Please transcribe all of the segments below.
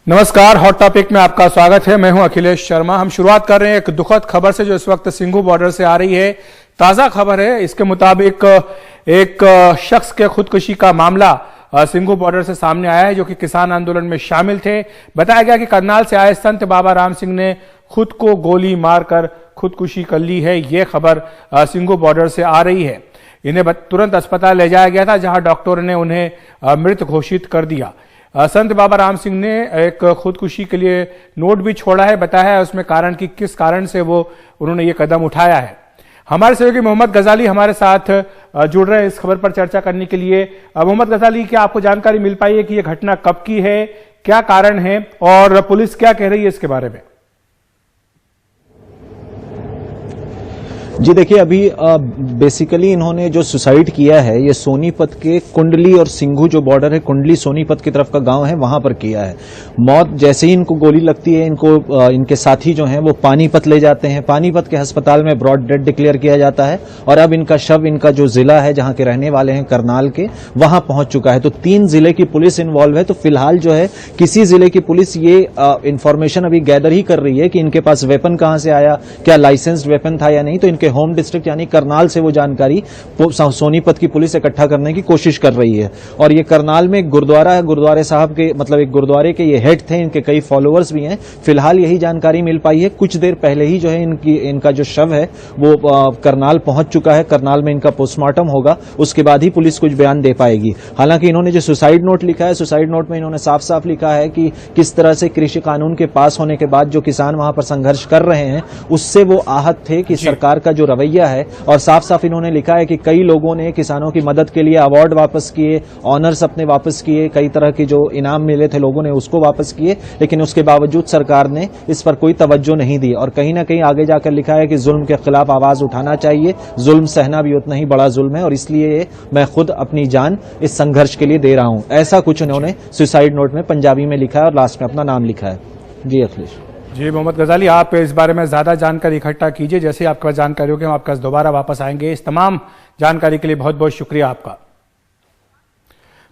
नमस्कार, hot topic में आपका स्वागत है। मैं हूं अखिलेश शर्मा। हम शुरुआत कर रहे हैं एक दुखद खबर से जो इस वक्त सिंघू बॉर्डर से आ रही है। ताजा खबर है, इसके मुताबिक एक शख्स के खुदकुशी का मामला सिंघू बॉर्डर से सामने आया है जो कि किसान आंदोलन में शामिल थे। बताया गया कि करनाल से आए संत बाबा राम सिंह ने खुद को गोली मारकर खुदकुशी कर ली है। यह खबर सिंघू बॉर्डर से आ रही है। इन्हें तुरंत अस्पताल ले जाया गया था जहां डॉक्टर ने उन्हें मृत घोषित कर दिया। संत बाबा राम सिंह ने एक खुदकुशी के लिए नोट भी छोड़ा है। बताया है उसमें कारण कि किस कारण से उन्होंने ये कदम उठाया है। हमारे सहयोगी मोहम्मद गजाली हमारे साथ जुड़ रहे हैं इस खबर पर चर्चा करने के लिए। मोहम्मद गजाली, क्या आपको जानकारी मिल पाई है कि यह घटना कब की है, क्या कारण है और पुलिस क्या कह रही है इसके बारे में? जी देखिए, अभी बेसिकली इन्होंने जो सुसाइड किया है ये सोनीपत के कुंडली और सिंघू जो बॉर्डर है, कुंडली सोनीपत की तरफ का गांव है, वहां पर किया है। मौत जैसे ही इनको गोली लगती है, इनके साथी जो हैं वो पानीपत ले जाते हैं। पानीपत के अस्पताल में ब्रॉड डेड डिक्लेयर किया जाता है और अब इनका शव इनका जो जिला है जहां के रहने वाले हैं करनाल के, वहां पहुंच चुका है। तो 3 जिले की पुलिस इन्वॉल्व है। तो फिलहाल जो है किसी जिले की पुलिस ये इंफॉर्मेशन अभी गैदर ही कर रही है कि इनके पास वेपन कहां से आया, क्या लाइसेंस्ड वेपन था या नहीं। तो इनके होम डिस्ट्रिक्ट यानी करनाल से वो जानकारी सोनीपत की पुलिस इकट्ठा करने की कोशिश कर रही है। और ये करनाल में एक गुरुद्वारा है, गुरुद्वारे साहब के मतलब एक गुरुद्वारे के ये हेड थे, इनके कई फॉलोअर्स भी हैं। फिलहाल यही जानकारी मिल पाई है। कुछ देर पहले ही जो है इनका जो शव है वो करनाल पहुंच चुका है। करनाल में इनका पोस्टमार्टम होगा, उसके बाद ही पुलिस कुछ बयान दे पाएगी। हालांकि इन्होंने जो सुसाइड नोट लिखा है, सुसाइड नोट में इन्होंने साफ साफ लिखा है कि किस तरह से कृषि कानून के पास होने के बाद जो किसान वहां पर संघर्ष कर रहे हैं उससे वो आहत थे कि सरकार का जो रवैया है। और साफ साफ इन्होंने लिखा है कि कई लोगों ने किसानों की मदद के लिए अवार्ड वापस किए, ऑनर्स अपने वापस किए, कई तरह की जो इनाम मिले थे लोगों ने उसको वापस किए, लेकिन उसके बावजूद सरकार ने इस पर कोई तवज्जो नहीं दी। और कहीं ना कहीं आगे जाकर लिखा है कि जुल्म के खिलाफ आवाज उठाना चाहिए, जुल्म सहना भी उतना ही बड़ा जुल्म है और इसलिए मैं खुद अपनी जान इस संघर्ष के लिए दे रहा हूं। ऐसा कुछ उन्होंने सुसाइड नोट में पंजाबी में लिखा है और लास्ट में अपना नाम लिखा है। जी अखिलेश। जी मोहम्मद गजाली, आप इस बारे में ज्यादा जानकारी इकट्ठा कीजिए। जैसे आपके पास जानकारी होगी हम आपके पास दोबारा वापस आएंगे। इस तमाम जानकारी के लिए बहुत बहुत शुक्रिया आपका।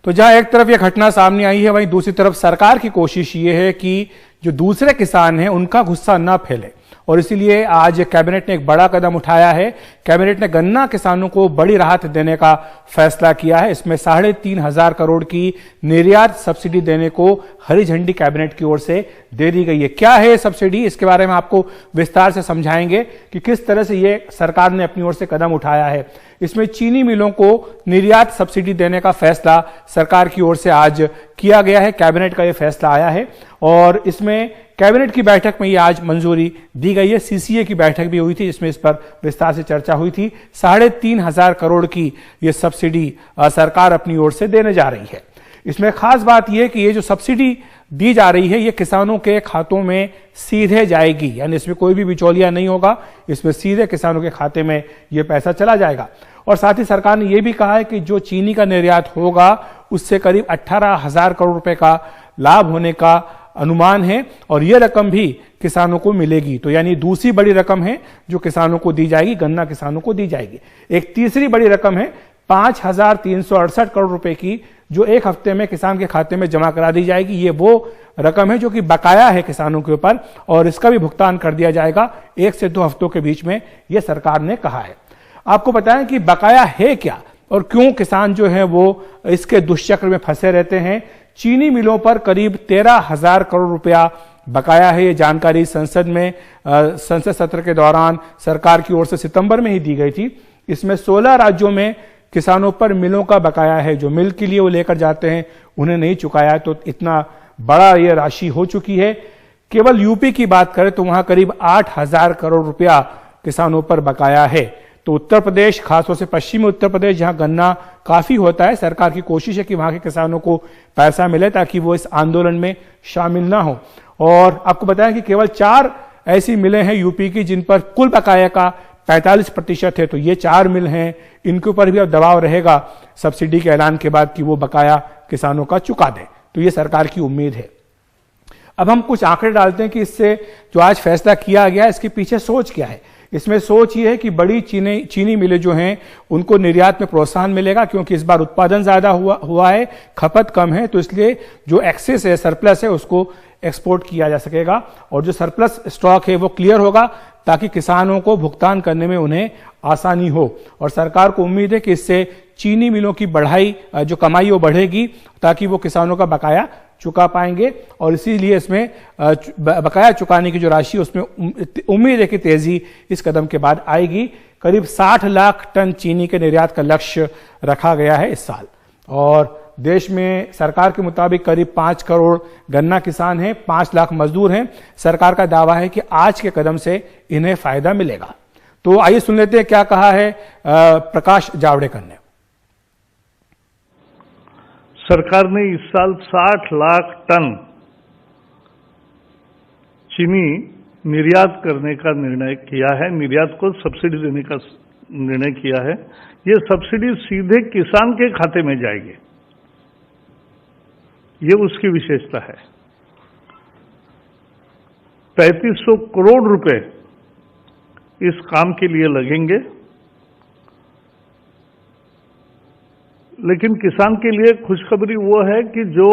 तो जहां एक तरफ यह घटना सामने आई है, वहीं दूसरी तरफ सरकार की कोशिश ये है कि जो दूसरे किसान हैं उनका गुस्सा न फैले और इसीलिए आज कैबिनेट ने एक बड़ा कदम उठाया है। कैबिनेट ने गन्ना किसानों को बड़ी राहत देने का फैसला किया है। इसमें 3,500 करोड़ की निर्यात सब्सिडी देने को हरी झंडी कैबिनेट की ओर से दे दी गई है। क्या है सब्सिडी, इसके बारे में आपको विस्तार से समझाएंगे कि किस तरह से ये सरकार ने अपनी ओर से कदम उठाया है। इसमें चीनी मिलों को निर्यात सब्सिडी देने का फैसला सरकार की ओर से आज किया गया है। कैबिनेट का यह फैसला आया है और इसमें कैबिनेट की बैठक में ये आज मंजूरी दी गई है। सीसीए की बैठक भी हुई थी जिसमें इस पर विस्तार से चर्चा हुई थी। 3,500 करोड़ की ये सब्सिडी सरकार अपनी ओर से देने जा रही है। इसमें खास बात यह कि ये जो सब्सिडी दी जा रही है ये किसानों के खातों में सीधे जाएगी, यानी इसमें कोई भी बिचौलिया नहीं होगा। इसमें सीधे किसानों के खाते में यह पैसा चला जाएगा। और साथ ही सरकार ने यह भी कहा है कि जो चीनी का निर्यात होगा उससे करीब 18,000 करोड़ रुपए का लाभ होने का अनुमान है और यह रकम भी किसानों को मिलेगी। तो यानी दूसरी बड़ी रकम है जो किसानों को दी जाएगी, गन्ना किसानों को दी जाएगी। एक तीसरी बड़ी रकम है 5,368 करोड़ रुपए की जो एक हफ्ते में किसान के खाते में जमा करा दी जाएगी। ये वो रकम है जो कि बकाया है किसानों के ऊपर और इसका भी भुगतान कर दिया जाएगा 1 से 2 हफ्तों के बीच में, यह सरकार ने कहा है। आपको बताएं कि बकाया है क्या और क्यों किसान जो है वो इसके दुष्चक्र में फंसे रहते हैं। चीनी मिलों पर करीब 13,000 करोड़ रुपया बकाया है। ये जानकारी संसद सत्र के दौरान सरकार की ओर से सितंबर में ही दी गई थी। इसमें 16 राज्यों में किसानों पर मिलों का बकाया है। जो मिल के लिए वो लेकर जाते हैं उन्हें नहीं चुकाया है, तो इतना बड़ा ये राशि हो चुकी है। केवल यूपी की बात करें तो वहां करीब 8,000 करोड़ रुपया किसानों पर बकाया है। तो उत्तर प्रदेश, खासतौर से पश्चिमी उत्तर प्रदेश जहां गन्ना काफी होता है, सरकार की कोशिश है कि वहां के किसानों को पैसा मिले ताकि वो इस आंदोलन में शामिल ना हो। और आपको बताएं कि केवल 4 ऐसी मिलें हैं यूपी की जिन पर कुल बकाया का 45% है। तो ये 4 मिल हैं, इनके ऊपर भी अब दबाव रहेगा सब्सिडी के ऐलान के बाद कि वो बकाया किसानों का चुका दें। तो ये सरकार की उम्मीद है। अब हम कुछ आंकड़े डालते हैं कि इससे जो आज फैसला किया गया इसके पीछे सोच क्या है। इसमें सोच ये है कि बड़ी चीनी मिलें जो हैं उनको निर्यात में प्रोत्साहन मिलेगा, क्योंकि इस बार उत्पादन ज्यादा हुआ है, खपत कम है, तो इसलिए जो एक्सेस है, सरप्लस है, उसको एक्सपोर्ट किया जा सकेगा और जो सरप्लस स्टॉक है वो क्लियर होगा ताकि किसानों को भुगतान करने में उन्हें आसानी हो। और सरकार को उम्मीद है कि इससे चीनी मिलों की बढ़ाई जो कमाई वो बढ़ेगी ताकि वो किसानों का बकाया चुका पाएंगे और इसीलिए इसमें बकाया चुकाने की जो राशि उसमें उम्मीद है कि तेजी इस कदम के बाद आएगी। करीब 60 लाख टन चीनी के निर्यात का लक्ष्य रखा गया है इस साल और देश में सरकार के मुताबिक करीब 5 करोड़ गन्ना किसान हैं, 5 लाख मजदूर हैं। सरकार का दावा है कि आज के कदम से इन्हें फायदा मिलेगा। तो आइए सुन लेते हैं क्या कहा है प्रकाश जावड़ेकर ने। सरकार ने इस साल 60 लाख टन चीनी निर्यात करने का निर्णय किया है, निर्यात को सब्सिडी देने का निर्णय किया है। ये सब्सिडी सीधे किसान के खाते में जाएगी, ये उसकी विशेषता है। 3500 करोड़ रुपए इस काम के लिए लगेंगे, लेकिन किसान के लिए खुशखबरी वो है कि जो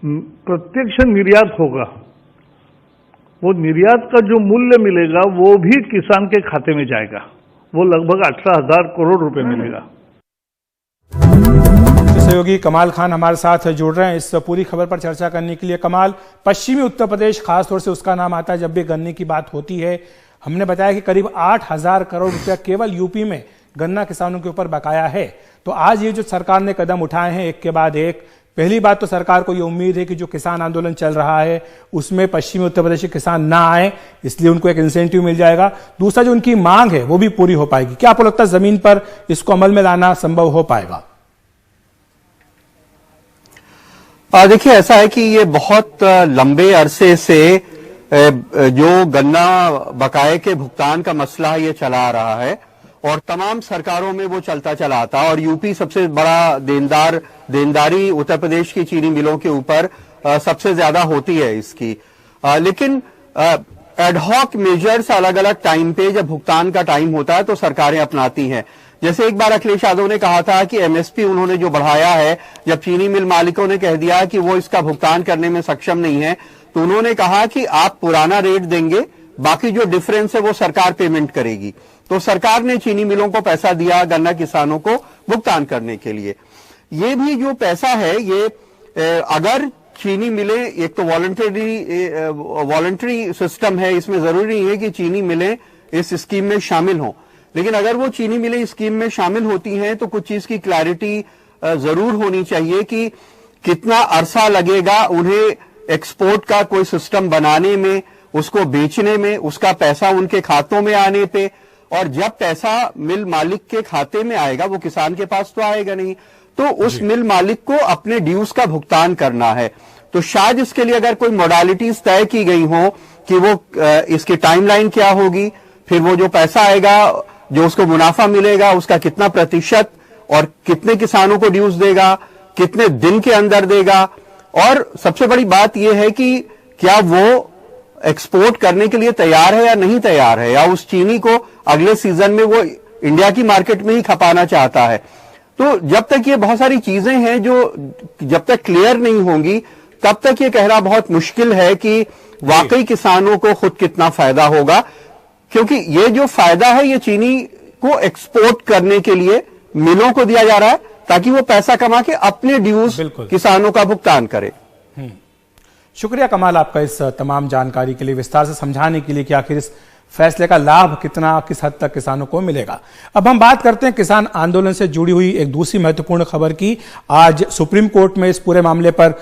प्रत्यक्ष निर्यात होगा, वो निर्यात का जो मूल्य मिलेगा वो भी किसान के खाते में जाएगा, वो लगभग 18,000 करोड़ रुपए मिलेगा। सहयोगी कमाल खान हमारे साथ जुड़ रहे हैं इस पूरी खबर पर चर्चा करने के लिए। कमाल, पश्चिमी उत्तर प्रदेश खासतौर से उसका नाम आता है जब भी गन्ने की बात होती है। हमने बताया कि करीब 8,000 करोड़ रुपया केवल यूपी में गन्ना किसानों के ऊपर बकाया है। तो आज ये जो सरकार ने कदम उठाए हैं एक के बाद एक, पहली बात तो सरकार को ये उम्मीद है कि जो किसान आंदोलन चल रहा है उसमें पश्चिमी उत्तर प्रदेश के किसान ना आए, इसलिए उनको एक इंसेंटिव मिल जाएगा। दूसरा जो उनकी मांग है वो भी पूरी हो पाएगी। क्या आपको लगता है जमीन पर इसको अमल में लाना संभव हो पाएगा? देखिए, ऐसा है कि ये बहुत लंबे अरसे से जो गन्ना बकाये के भुगतान का मसला है ये चला आ रहा है और तमाम सरकारों में वो चलता चला आता और यूपी सबसे बड़ा देनदारी उत्तर प्रदेश की चीनी मिलों के ऊपर सबसे ज्यादा होती है इसकी। लेकिन एडहॉक मेजर्स अलग अलग टाइम पे जब भुगतान का टाइम होता है तो सरकारें अपनाती हैं। जैसे एक बार अखिलेश यादव ने कहा था कि एमएसपी उन्होंने जो बढ़ाया है, जब चीनी मिल मालिकों ने कह दिया कि वो इसका भुगतान करने में सक्षम नहीं है तो उन्होंने कहा कि आप पुराना रेट देंगे, बाकी जो डिफरेंस है वो सरकार पेमेंट करेगी। तो सरकार ने चीनी मिलों को पैसा दिया गन्ना किसानों को भुगतान करने के लिए। ये भी जो पैसा है ये अगर चीनी मिलें, एक तो वॉलंटरी सिस्टम है, इसमें जरूरी नहीं है कि चीनी मिलें इस स्कीम में शामिल हों, लेकिन अगर वो चीनी मिलें स्कीम में शामिल होती हैं तो कुछ चीज की क्लैरिटी जरूर होनी चाहिए कि कितना अरसा लगेगा उन्हें एक्सपोर्ट का कोई सिस्टम बनाने में, उसको बेचने में, उसका पैसा उनके खातों में आने पे, और जब पैसा मिल मालिक के खाते में आएगा वो किसान के पास तो आएगा नहीं, तो उस मिल मालिक को अपने ड्यूज का भुगतान करना है। तो शायद इसके लिए अगर कोई मोडालिटीज तय की गई हो कि वो इसकी टाइमलाइन क्या होगी, फिर वो जो पैसा आएगा, जो उसको मुनाफा मिलेगा उसका कितना प्रतिशत और कितने किसानों को ड्यूज देगा, कितने दिन के अंदर देगा, और सबसे बड़ी बात यह है कि क्या वो एक्सपोर्ट करने के लिए तैयार है या नहीं तैयार है, या उस चीनी को अगले सीजन में वो इंडिया की मार्केट में ही खपाना चाहता है। तो जब तक ये बहुत सारी चीजें हैं जो जब तक क्लियर नहीं होंगी तब तक ये कहना बहुत मुश्किल है कि वाकई किसानों को खुद कितना फायदा होगा, क्योंकि ये जो फायदा है ये चीनी को एक्सपोर्ट करने के लिए मिलों को दिया जा रहा है ताकि वो पैसा कमा के अपने ड्यूज किसानों का भुगतान करे। शुक्रिया कमाल आपका इस तमाम जानकारी के लिए, विस्तार से समझाने के लिए कि आखिर इस फैसले का लाभ कितना, किस हद तक किसानों को मिलेगा। अब हम बात करते हैं किसान आंदोलन से जुड़ी हुई एक दूसरी महत्वपूर्ण खबर की। आज सुप्रीम कोर्ट में इस पूरे मामले पर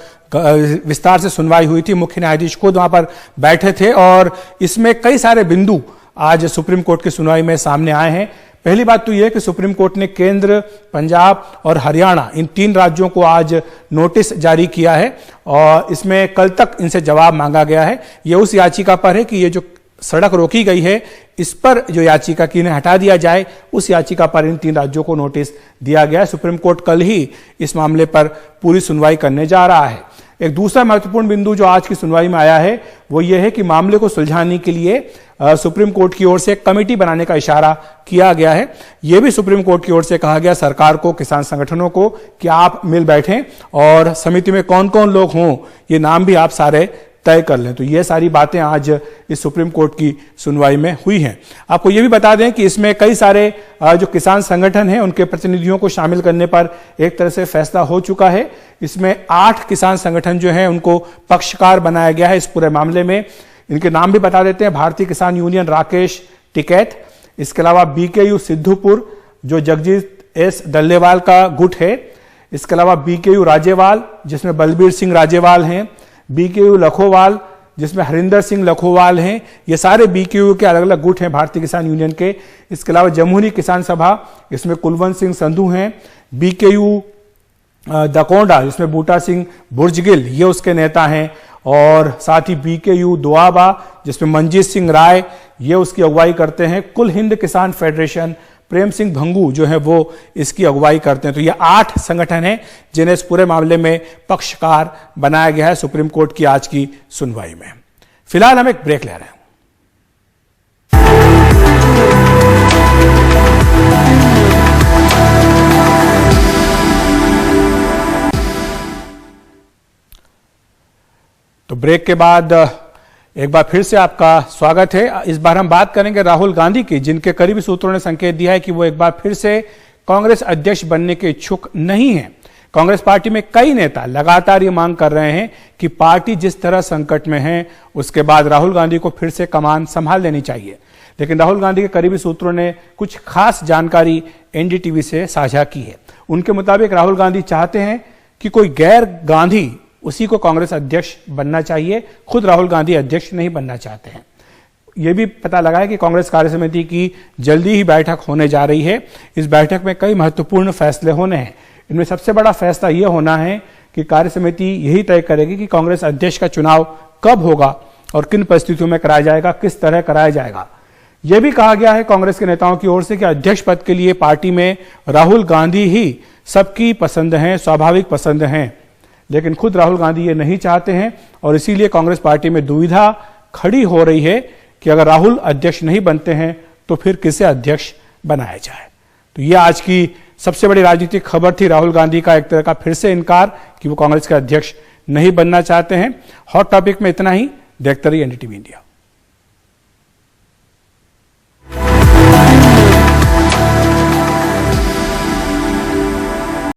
विस्तार से सुनवाई हुई थी। मुख्य न्यायाधीश खुद वहां पर बैठे थे और इसमें कई सारे बिंदु आज सुप्रीम कोर्ट की सुनवाई में सामने आए हैं। पहली बात तो यह कि सुप्रीम कोर्ट ने केंद्र, पंजाब और हरियाणा, इन 3 राज्यों को आज नोटिस जारी किया है और इसमें कल तक इनसे जवाब मांगा गया है। यह उस याचिका पर है कि ये जो सड़क रोकी गई है, इस पर जो याचिका की इन्हें हटा दिया जाए, उस याचिका पर इन 3 राज्यों को नोटिस दिया गया है। सुप्रीम कोर्ट कल ही इस मामले पर पूरी सुनवाई करने जा रहा है। एक दूसरा महत्वपूर्ण बिंदु जो आज की सुनवाई में आया है वो ये है कि मामले को सुलझाने के लिए सुप्रीम कोर्ट की ओर से एक कमेटी बनाने का इशारा किया गया है। यह भी सुप्रीम कोर्ट की ओर से कहा गया सरकार को, किसान संगठनों को, कि आप मिल बैठें और समिति में कौन कौन लोग हों ये नाम भी आप सारे तय कर लें। तो ये सारी बातें आज इस सुप्रीम कोर्ट की सुनवाई में हुई हैं। आपको ये भी बता दें कि इसमें कई सारे जो किसान संगठन हैं उनके प्रतिनिधियों को शामिल करने पर एक तरह से फैसला हो चुका है। इसमें 8 किसान संगठन जो हैं उनको पक्षकार बनाया गया है इस पूरे मामले में। इनके नाम भी बता देते हैं। भारतीय किसान यूनियन राकेश टिकैत, इसके अलावा BKU सिद्धूपुर जो जगजीत S डल्लेवाल का गुट है, इसके अलावा BKU राजेवाल जिसमें बलबीर सिंह राजेवाल हैं, BKU लखोवाल जिसमें हरिंदर सिंह लखोवाल हैं। ये सारे BKU के अलग अलग गुट हैं भारतीय किसान यूनियन के। इसके अलावा जमहूरी किसान सभा, इसमें कुलवंत सिंह संधू हैं। BKU दकोंडा जिसमें बूटा सिंह बुर्जगिल ये उसके नेता हैं, और साथ ही BKU दोआबा जिसमें मंजीत सिंह राय ये उसकी अगुवाई करते हैं। कुल हिंद किसान फेडरेशन प्रेम सिंह भंगू जो है वो इसकी अगुवाई करते हैं। तो ये 8 संगठन हैं जिन्हें इस पूरे मामले में पक्षकार बनाया गया है सुप्रीम कोर्ट की आज की सुनवाई में। फिलहाल हम एक ब्रेक ले रहे हैं। तो ब्रेक के बाद एक बार फिर से आपका स्वागत है। इस बार हम बात करेंगे राहुल गांधी की, जिनके करीबी सूत्रों ने संकेत दिया है कि वो एक बार फिर से कांग्रेस अध्यक्ष बनने के इच्छुक नहीं हैं। कांग्रेस पार्टी में कई नेता लगातार ये मांग कर रहे हैं कि पार्टी जिस तरह संकट में है उसके बाद राहुल गांधी को फिर से कमान संभाल लेनी चाहिए। लेकिन राहुल गांधी के करीबी सूत्रों ने कुछ खास जानकारी NDTV से साझा की है। उनके मुताबिक राहुल गांधी चाहते हैं कि कोई गैर गांधी उसी को कांग्रेस अध्यक्ष बनना चाहिए, खुद राहुल गांधी अध्यक्ष नहीं बनना चाहते हैं। यह भी पता लगा है कि कांग्रेस कार्य समिति की जल्दी ही बैठक होने जा रही है। इस बैठक में कई महत्वपूर्ण फैसले होने हैं। इनमें सबसे बड़ा फैसला यह होना है कि कार्य समिति यही तय करेगी कि कांग्रेस अध्यक्ष का चुनाव कब होगा और किन परिस्थितियों में कराया जाएगा, किस तरह कराया जाएगा। यह भी कहा गया है कांग्रेस के नेताओं की ओर से कि अध्यक्ष पद के लिए पार्टी में राहुल गांधी ही सबकी पसंद हैं, स्वाभाविक पसंद हैं। लेकिन खुद राहुल गांधी ये नहीं चाहते हैं और इसीलिए कांग्रेस पार्टी में दुविधा खड़ी हो रही है कि अगर राहुल अध्यक्ष नहीं बनते हैं तो फिर किसे अध्यक्ष बनाया जाए। तो ये आज की सबसे बड़ी राजनीतिक खबर थी, राहुल गांधी का एक तरह का फिर से इनकार कि वो कांग्रेस के अध्यक्ष नहीं बनना चाहते हैं। हॉट टॉपिक में इतना ही। देखते रहिए NDTV इंडिया।